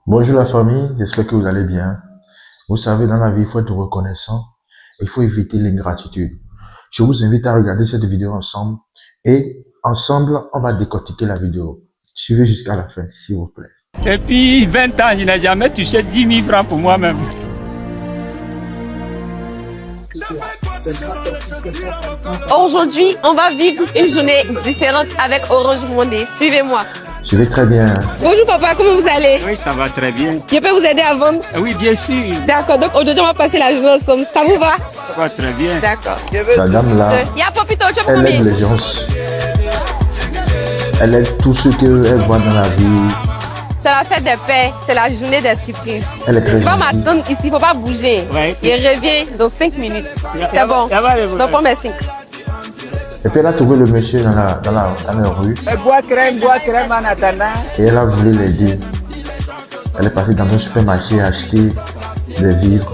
Bonjour la famille, j'espère que vous allez bien. Vous savez, dans la vie, il faut être reconnaissant. Il faut éviter l'ingratitude. Je vous invite à regarder cette vidéo ensemble et ensemble, on va décortiquer la vidéo. Suivez jusqu'à la fin, s'il vous plaît. Depuis 20 ans, je n'ai jamais touché 10 000 francs pour moi-même. Aujourd'hui, on va vivre une journée différente avec Orange Money. Suivez-moi. Je vais très bien. Bonjour papa, comment vous allez? Oui, ça va très bien. Je peux vous aider à vendre? Oui, bien sûr. D'accord, donc aujourd'hui on va passer la journée ensemble. Ça vous va? Ça va très bien. D'accord. La dame là, Il y a Popito, tu as elle combien? aide les gens. Elle aide tous ceux qu'elle voit dans la vie. C'est la fête des pères, c'est la journée des surprises. Elle est très Tu vas gentille. m'attendre ici, il ne faut pas bouger. Ouais. Il revient dans 5 minutes. C'est bon. Donc prends mes 5. Et puis elle a trouvé le monsieur dans la rue Bois crème en attendant. et elle a voulu l'aider. Elle est partie dans un supermarché acheter des vivres.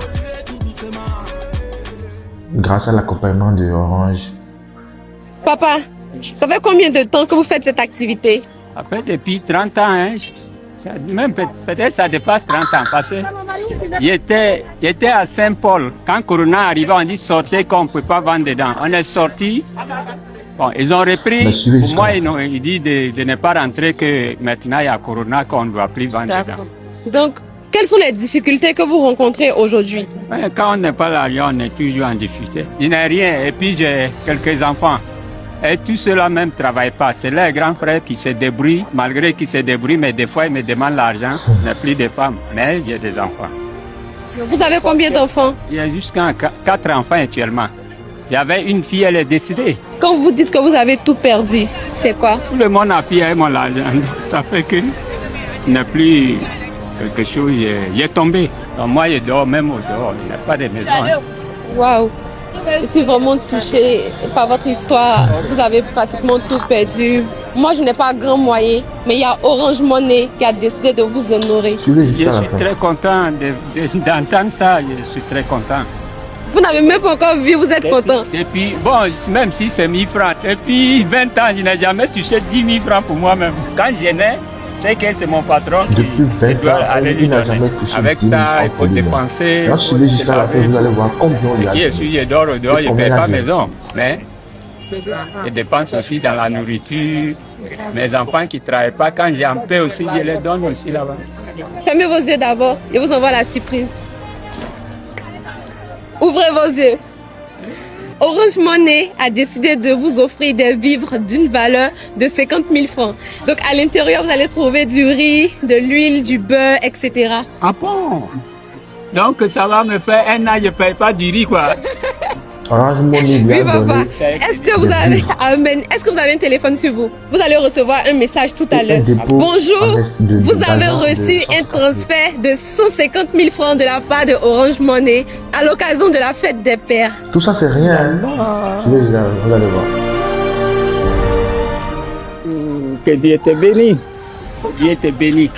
Grâce à l'accompagnement de Orange. Papa, ça fait combien de temps que vous faites cette activité? Ça fait depuis 30 ans, hein. Même peut-être ça dépasse 30 ans parce que j'étais à Saint-Paul. Quand Corona arrivait, on dit sortez qu'on ne peut pas vendre dedans. On est sorti. Bon, ils ont repris. Mais suivez Pour jusqu'à moi, la ils disent de ne pas rentrer, que maintenant il y a Corona qu'on ne doit plus vendre dedans. Donc, quelles sont les difficultés que vous rencontrez aujourd'hui? Ouais, quand on n'est pas là, on est toujours en difficulté. Je n'ai rien et puis j'ai quelques enfants. Et tout cela même ne travaille pas. C'est leur grand frère qui se débrouille, malgré qu'il se débrouille, mais des fois il me demande l'argent. Il n'y a plus de femmes, mais j'ai des enfants. Vous avez combien d'enfants? Il y a jusqu'à 4 enfants actuellement. Il y avait une fille, elle est décédée. Quand vous dites que vous avez tout perdu, c'est quoi? Tout le monde a fui avec mon argent. Donc, ça fait que il n'y a plus quelque chose, j'ai tombé. Donc, moi, je dors même au dehors. Il n'y a pas de maison. Hein. Waouh! Je suis vraiment touchée par votre histoire. Vous avez pratiquement tout perdu. Moi, je n'ai pas grand moyen, mais il y a Orange Money qui a décidé de vous honorer. Suivez Je jusqu'à la suis fin. très content d'entendre ça. Je suis très content. Vous n'avez même pas encore vu, vous êtes content. Depuis, bon, même si c'est 1000 francs, depuis 20 ans, je n'ai jamais touché 10 000 francs pour moi-même. Quand je nais, c'est que c'est mon patron Depuis qui 20 doit ans, aller lui il n'a donner. jamais touché Avec 10 000 ça, il francs faut pour lui-même. dépenser. Quand suivez jusqu'à la fin, vous allez voir combien il y a. Je suis, je dors au dehors, je ne combien paye il y a pas de- maison. Mais je dépense aussi dans la nourriture. Mes enfants qui ne travaillent pas, quand j'ai un peu aussi, je les donne aussi là-bas. Fermez vos yeux d'abord. Je vous envoie la surprise. Ouvrez vos yeux. Orange Money a décidé de vous offrir des vivres d'une valeur de 50 000 francs. Donc à l'intérieur, vous allez trouver du riz, de l'huile, du beurre, etc. Ah bon? Donc ça va me faire un an, je ne paye pas du riz, quoi. Orange Money lui Oui, a papa. donné Est-ce que vous des avez vivres. Amen. Est-ce que vous avez un téléphone sur vous? Vous allez recevoir un message tout à un l'heure. dépôt Bonjour. Vous avez d'argent de reçu un 150 000. transfert de 150 000 francs de la part de Orange Money à l'occasion de la fête des pères. Tout ça, c'est rien. Hein? Suivez, vous allez voir. Que Dieu te bénisse. Que Dieu te bénisse.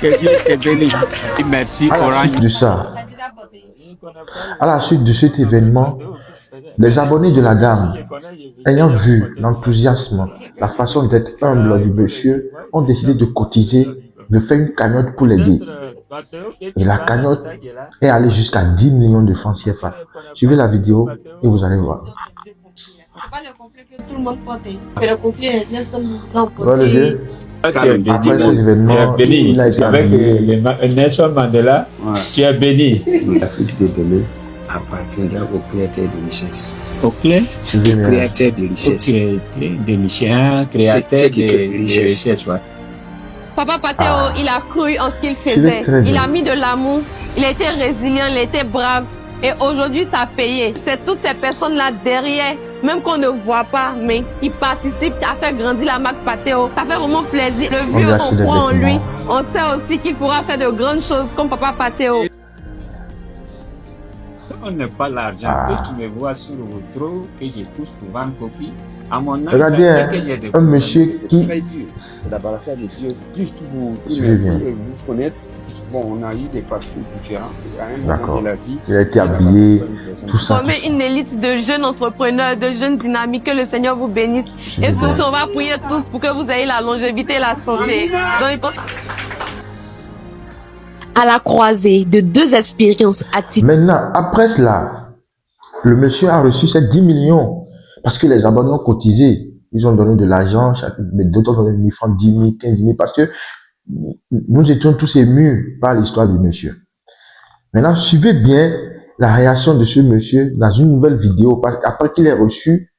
Que Dieu te bénisse. Et merci À la Orange. suite de ça, à la suite de cet événement, les abonnés de la dame, ayant vu l'enthousiasme, la façon d'être humble du monsieur, ont décidé de cotiser, de faire une cagnotte pour l'aider. Et la cagnotte est allée jusqu'à 10 millions de francs CFA. Suivez la vidéo et vous allez voir. C'est pas le complet que tout le monde porte. C'est le complet Voilà, Olivier. Après cet événement, Tu es béni. il a été Avec habillé. Nelson Mandela, tu es béni. L'Afrique de Bénin appartiendra au créateur de richesse. Au clé, Suivez, mesdames. Créateur de richesse. de Lucien, C'est créateur qui crée de richesse. richesse. Ouais. Papa Pateo, il a cru en ce qu'il C'est faisait. très Il bien. a mis de l'amour, il a été résilient, il a été brave. Et aujourd'hui, ça a payé. C'est toutes ces personnes-là derrière, même qu'on ne voit pas, mais qui participent à faire grandir la marque Pateo. Ça fait vraiment plaisir. Le vieux, lui a on acheté des croit en lui. vêtements. On sait aussi qu'il pourra faire de grandes choses comme Papa Pateo. On n'a pas l'argent que tu me vois sur le trou, que je touche souvent copie. À mon âge, Regardez, c'est hein, que j'ai des un monsieur C'est qui... très dur. C'est d'abord l'affaire de Dieu. Juste vous Je merci viens. et vous connaître. Bon, on a eu des parcours différents. À un moment D'accord. de la vie, Il a été il y a habillé, pas une personne tout ça. Formez une élite de jeunes entrepreneurs, de jeunes dynamiques, que le Seigneur vous bénisse. Et surtout, on va prier tous pour que vous ayez la longévité et la santé. Donc, il pense... à la croisée de deux expériences atypiques. Maintenant, après cela, le monsieur a reçu ces 10 millions parce que les abonnés ont cotisé. Ils ont donné de l'argent, mais d'autres ont donné 1000 francs, 10 000, 15 000, parce que nous étions tous émus par l'histoire du monsieur. Maintenant, suivez bien la réaction de ce monsieur dans une nouvelle vidéo, après qu'il ait reçu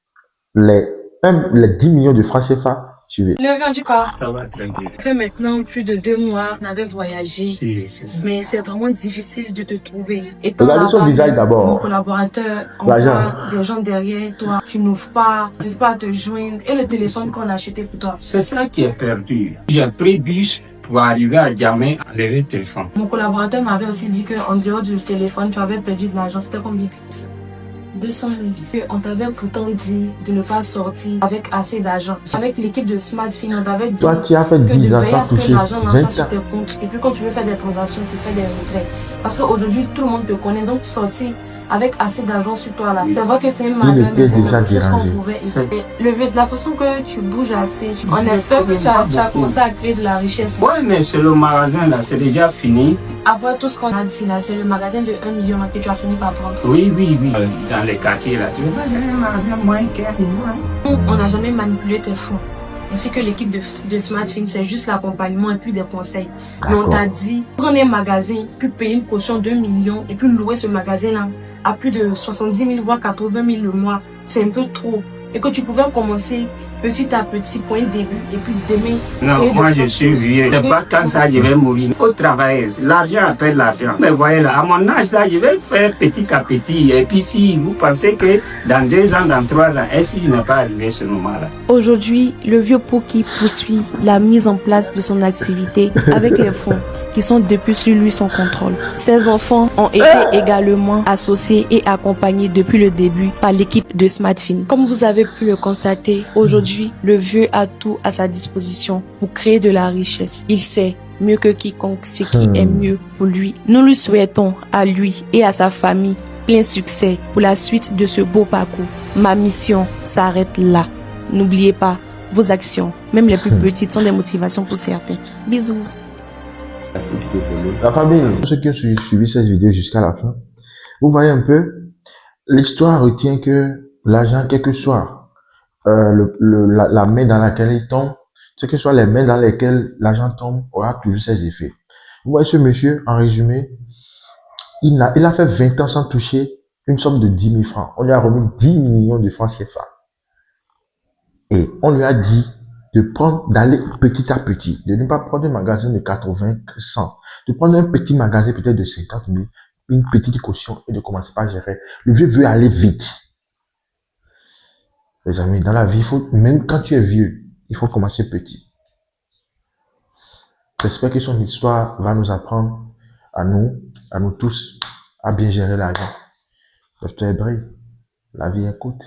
les 10 millions de francs CFA. Suivez. Le vent du corps. Ça va très bien. Ça fait maintenant plus de 2 mois qu'on avait voyagé, Si, c'est ça. mais c'est vraiment difficile de te trouver. Étant Regardez son là-bas, visage mon d'abord. collaborateur L'agent. envoie des gens derrière toi, tu n'ouvres pas, tu n'arrives pas à te joindre, et le téléphone qu'on a acheté pour toi. C'est ça qui est perdu. J'ai pris bus pour arriver à Djamé, enlever le téléphone. Mon collaborateur m'avait aussi dit qu'en dehors du téléphone, tu avais perdu de l'argent. C'était combien? 200 000. On t'avait pourtant dit de ne pas sortir avec assez d'argent. Avec l'équipe de SmartFin, on t'avait dit Toi, tu as fait que 10 de ans veiller à sans ce que toucher l'argent n'entre 20 pas sur ans. tes comptes. Et puis quand tu veux faire des transactions, tu fais des retraits. Parce qu'aujourd'hui, tout le monde te connaît. Donc sortir avec assez d'argent sur toi là. C'est vrai que c'est mal, Il mais était c'est déjà quelque chose qu'on dérangé. pouvait éviter. De la façon que tu bouges assez, on espère que tu as commencé à créer de la richesse. Ouais, mais c'est le magasin là, c'est déjà fini. Après tout ce qu'on a dit là, c'est le magasin de 1 million que tu as fini par prendre. Oui, oui, oui. Dans les quartiers là, tu vas dans un magasin moins qu'un million. Nous, on n'a jamais manipulé tes fonds. Ainsi que l'équipe de SmartFin, c'est juste l'accompagnement et puis des conseils. Mais on t'a dit, prenez un magasin, puis payer une caution de 2 millions et puis louer ce magasin-là à plus de 70 000 voire 80 000 le mois. C'est un peu trop. Et que tu pouvais commencer petit à petit pour un début et puis demain. Non, moi je suis vieux. C'est pas quand ça je vais mourir. Il faut travailler. L'argent appelle l'argent. Mais voyez là, à mon âge là, je vais faire petit à petit. Et puis si vous pensez que dans 2 ans, dans 3 ans, est-ce que je n'ai pas arrivé ce moment-là? Aujourd'hui, le vieux Poki poursuit la mise en place de son activité avec les fonds qui sont depuis sur lui son contrôle. Ses enfants ont été également associés et accompagnés depuis le début par l'équipe de SmartFin. Comme vous avez pu le constater, aujourd'hui, le vieux a tout à sa disposition pour créer de la richesse. Il sait mieux que quiconque ce qui est mieux pour lui. Nous lui souhaitons à lui et à sa famille plein succès pour la suite de ce beau parcours. Ma mission s'arrête là. N'oubliez pas, vos actions, même les plus petites, sont des motivations pour certains. Bisous. La famille, ceux qui ont suivi cette vidéo jusqu'à la fin, vous voyez un peu, l'histoire retient que l'argent, quel que soit la main dans laquelle il tombe, quelles que soient les mains dans lesquelles l'argent tombe, aura toujours ses effets. Vous voyez ce monsieur, en résumé, il a fait 20 ans sans toucher une somme de 10 000 francs. On lui a remis 10 millions de francs CFA. Et on lui a dit d'aller petit à petit, de ne pas prendre un magasin de 80, 100, de prendre un petit magasin peut-être de 50 000, une petite caution et de commencer par gérer. Le vieux veut aller vite. Les amis, dans la vie, même quand tu es vieux, il faut commencer petit. J'espère que son histoire va nous apprendre à nous tous, à bien gérer l'argent. Docteur Bray, la vie est courte.